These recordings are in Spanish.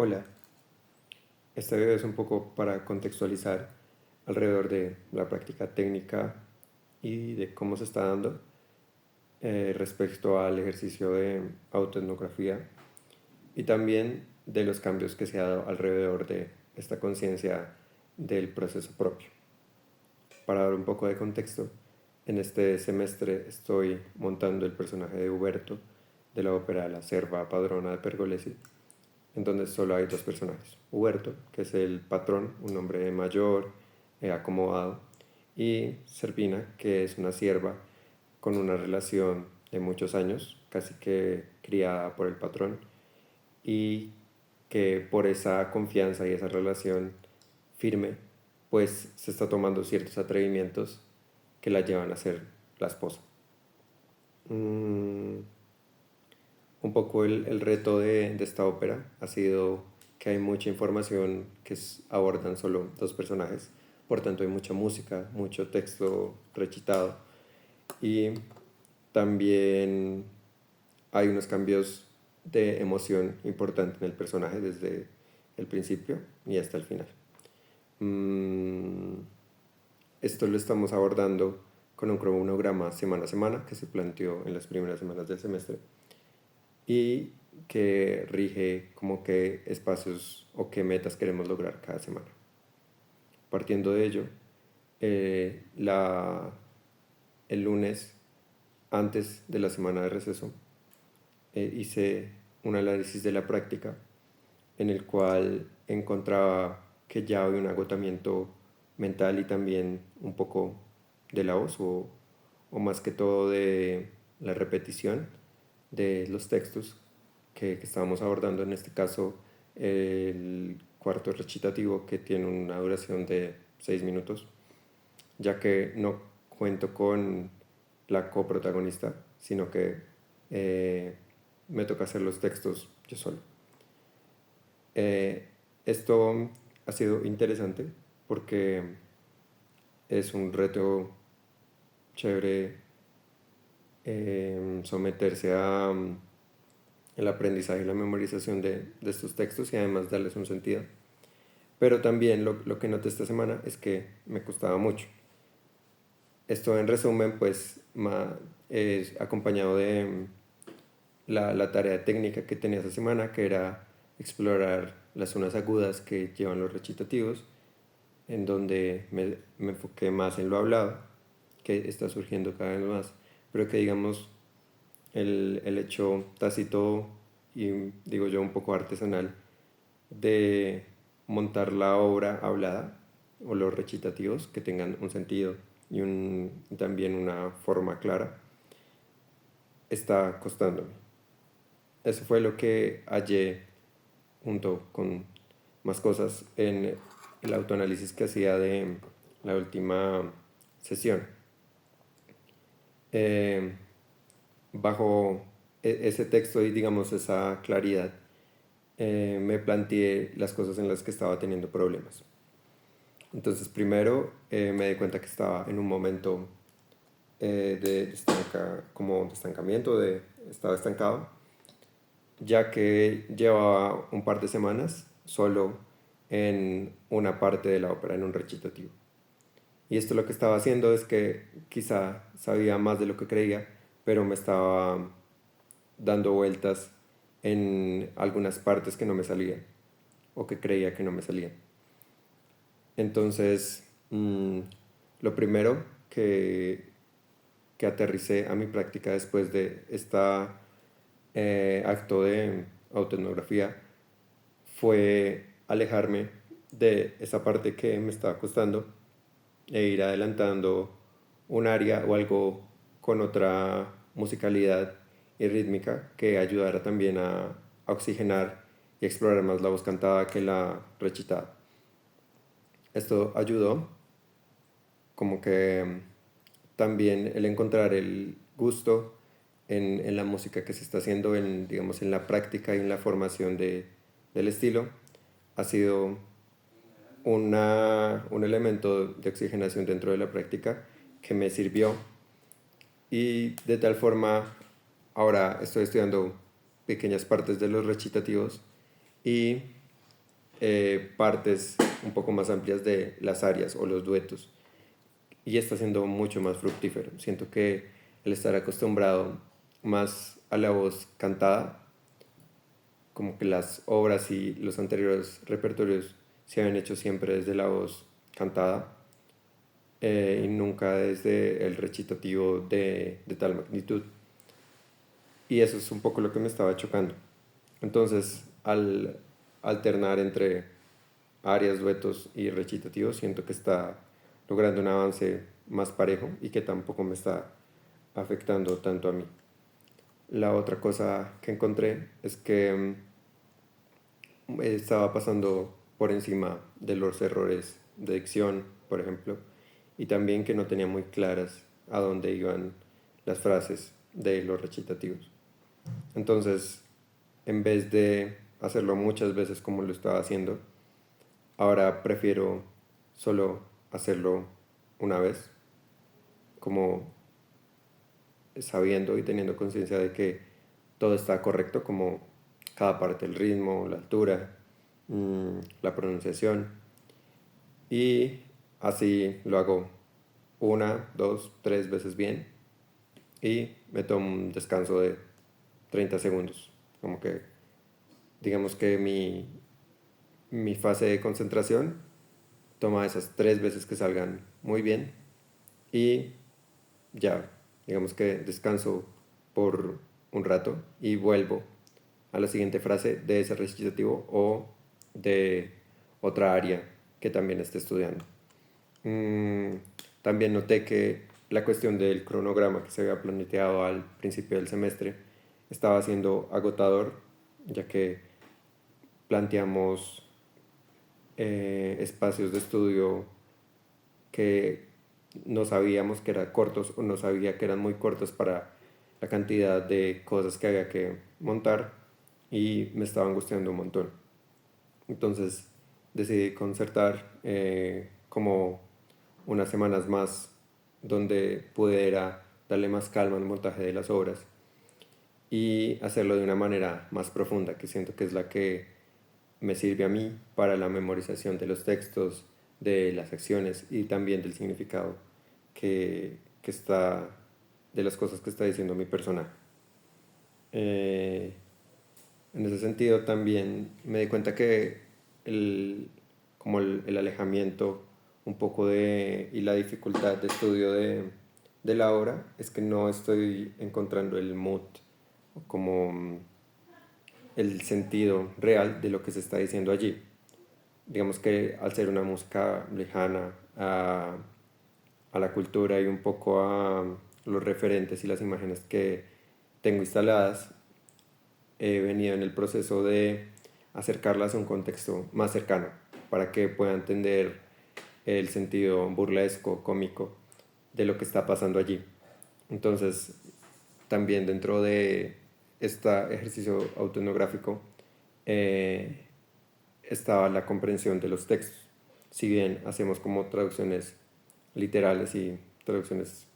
Hola, este video es un poco para contextualizar alrededor de la práctica técnica y de cómo se está dando respecto al ejercicio de autoetnografía y también de los cambios que se ha dado alrededor de esta conciencia del proceso propio. Para dar un poco de contexto, en este semestre estoy montando el personaje de Uberto de la ópera La Serva Padrona de Pergolesi, en donde solo hay dos personajes. Huberto, que es el patrón, un hombre mayor, acomodado, y Servina, que es una sierva con una relación de muchos años, casi que criada por el patrón, y que por esa confianza y esa relación firme, pues se está tomando ciertos atrevimientos que la llevan a ser la esposa. Un poco el reto de esta ópera ha sido que hay mucha información que abordan solo dos personajes, por tanto hay mucha música, mucho texto recitado y también hay unos cambios de emoción importantes en el personaje desde el principio y hasta el final. Esto lo estamos abordando con un cronograma semana a semana que se planteó en las primeras semanas del semestre y que rige como qué espacios o qué metas queremos lograr cada semana. Partiendo de ello, el lunes, antes de la semana de receso, hice un análisis de la práctica en el cual encontraba que ya había un agotamiento mental y también un poco de la voz o más que todo de la repetición de los textos que estábamos abordando, en este caso el cuarto recitativo, que tiene una duración de 6 minutos, ya que no cuento con la coprotagonista, sino que me toca hacer los textos yo solo. Esto ha sido interesante porque es un reto chévere someterse a el aprendizaje y la memorización de estos textos y además darles un sentido. Pero también lo que noté esta semana es que me costaba mucho. Esto en resumen pues es acompañado de la tarea técnica que tenía esta semana, que era explorar las zonas agudas que llevan los recitativos, en donde me enfoqué más en lo hablado, que está surgiendo cada vez más, pero que digamos el hecho tácito y digo yo un poco artesanal de montar la obra hablada o los recitativos que tengan un sentido y también una forma clara, está costándome. Eso fue lo que hallé junto con más cosas en el autoanálisis que hacía de la última sesión. Eh, Bajo ese texto y digamos esa claridad, me planteé las cosas en las que estaba teniendo problemas. Entonces primero me di cuenta que estaba en un momento como de estancamiento, estaba estancado, ya que llevaba un par de semanas solo en una parte de la ópera, en un recitativo. Y esto lo que estaba haciendo es que quizá sabía más de lo que creía, pero me estaba dando vueltas en algunas partes que no me salían o que creía que no me salían. Entonces, lo primero que aterricé a mi práctica después de este acto de autoetnografía fue alejarme de esa parte que me estaba costando e ir adelantando un área o algo con otra musicalidad y rítmica que ayudara también a oxigenar y explorar más la voz cantada que la recitada. Esto ayudó como que también el encontrar el gusto en la música que se está haciendo, digamos, en la práctica y en la formación del estilo, ha sido un elemento de oxigenación dentro de la práctica que me sirvió, y de tal forma ahora estoy estudiando pequeñas partes de los recitativos y partes un poco más amplias de las arias o los duetos y está siendo mucho más fructífero. Siento que el estar acostumbrado más a la voz cantada, como que las obras y los anteriores repertorios se habían hecho siempre desde la voz cantada y nunca desde el recitativo de tal magnitud. Y eso es un poco lo que me estaba chocando. Entonces, al alternar entre arias, duetos y recitativos, siento que está logrando un avance más parejo y que tampoco me está afectando tanto a mí. La otra cosa que encontré es que estaba pasando por encima de los errores de dicción, por ejemplo, y también que no tenía muy claras a dónde iban las frases de los recitativos. Entonces, en vez de hacerlo muchas veces como lo estaba haciendo, ahora prefiero solo hacerlo una vez, como sabiendo y teniendo conciencia de que todo está correcto, como cada parte, el ritmo, la altura, la pronunciación. Y así lo hago una, dos, tres veces bien y me tomo un descanso de 30 segundos. Como que digamos que mi fase de concentración toma esas tres veces que salgan muy bien y ya, digamos que descanso por un rato y vuelvo a la siguiente frase de ese recitativo o de otra área que también esté estudiando. Mm, También noté que la cuestión del cronograma que se había planteado al principio del semestre estaba siendo agotador, ya que planteamos espacios de estudio que no sabíamos que eran cortos o no sabía que eran muy cortos para la cantidad de cosas que había que montar y me estaba angustiando un montón. Entonces decidí concertar como unas semanas más donde pudiera darle más calma al montaje de las obras y hacerlo de una manera más profunda, que siento que es la que me sirve a mí para la memorización de los textos, de las acciones y también del significado que está, de las cosas que está diciendo mi personaje. Eh, en ese sentido también me di cuenta que el, como el alejamiento un poco de, y la dificultad de estudio de la obra es que no estoy encontrando el mood como el sentido real de lo que se está diciendo allí. Digamos que al ser una música lejana a la cultura y un poco a los referentes y las imágenes que tengo instaladas, he venido en el proceso de acercarlas a un contexto más cercano para que pueda entender el sentido burlesco, cómico de lo que está pasando allí. Entonces, también dentro de este ejercicio autoetnográfico eh, estaba la comprensión de los textos. Si bien hacemos como traducciones literales y traducciones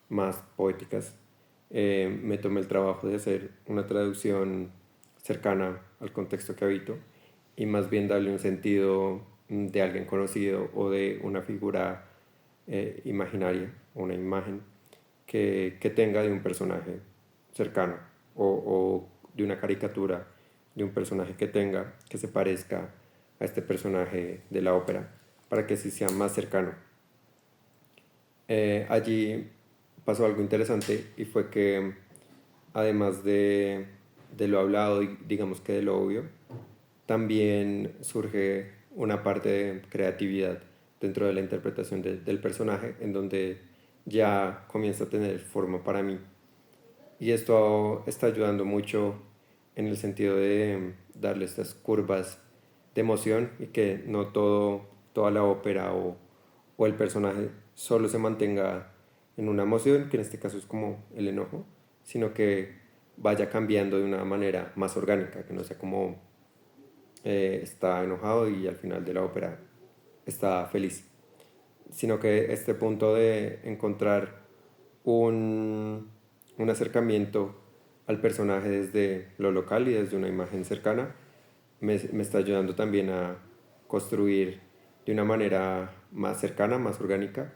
más poéticas, me tomé el trabajo de hacer una traducción cercana al contexto que habito y más bien darle un sentido de alguien conocido o de una figura imaginaria, una imagen que tenga de un personaje cercano o de una caricatura de un personaje que tenga, que se parezca a este personaje de la ópera, para que sí sea más cercano. Allí pasó algo interesante y fue que además de lo hablado y digamos que de lo obvio, también surge una parte de creatividad dentro de la interpretación del personaje en donde ya comienza a tener forma para mí. Y esto está ayudando mucho en el sentido de darle estas curvas de emoción y que no toda la ópera o el personaje solo se mantenga en una emoción, que en este caso es como el enojo, sino que vaya cambiando de una manera más orgánica, que no sea como está enojado y al final de la ópera está feliz, sino que este punto de encontrar un, un acercamiento al personaje desde lo local y desde una imagen cercana me está ayudando también construir de una manera más cercana, más orgánica,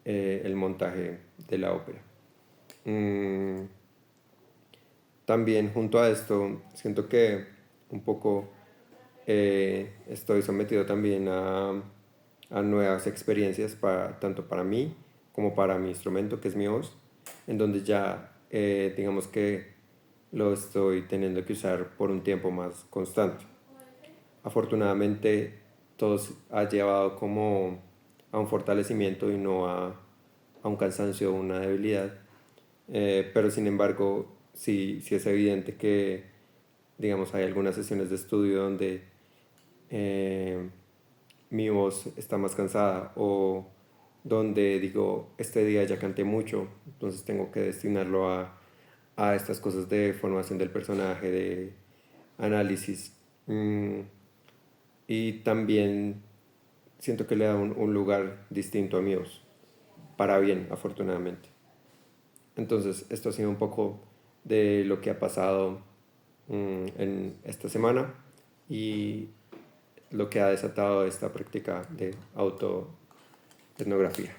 el montaje de la ópera. También junto a esto, siento que un poco estoy sometido también a nuevas experiencias, tanto para mí como para mi instrumento, que es mi voz, en donde ya digamos que lo estoy teniendo que usar por un tiempo más constante. Afortunadamente, todo ha llevado como a un fortalecimiento y no a un cansancio o una debilidad. Pero sin embargo, sí es evidente que, digamos, hay algunas sesiones de estudio donde eh, mi voz está más cansada o donde digo, este día ya canté mucho, entonces tengo que destinarlo a estas cosas de formación del personaje, de análisis. Y también siento que le da un lugar distinto a mi voz, para bien, afortunadamente. Entonces, esto ha sido un poco de lo que ha pasado en esta semana y lo que ha desatado esta práctica de autoetnografía.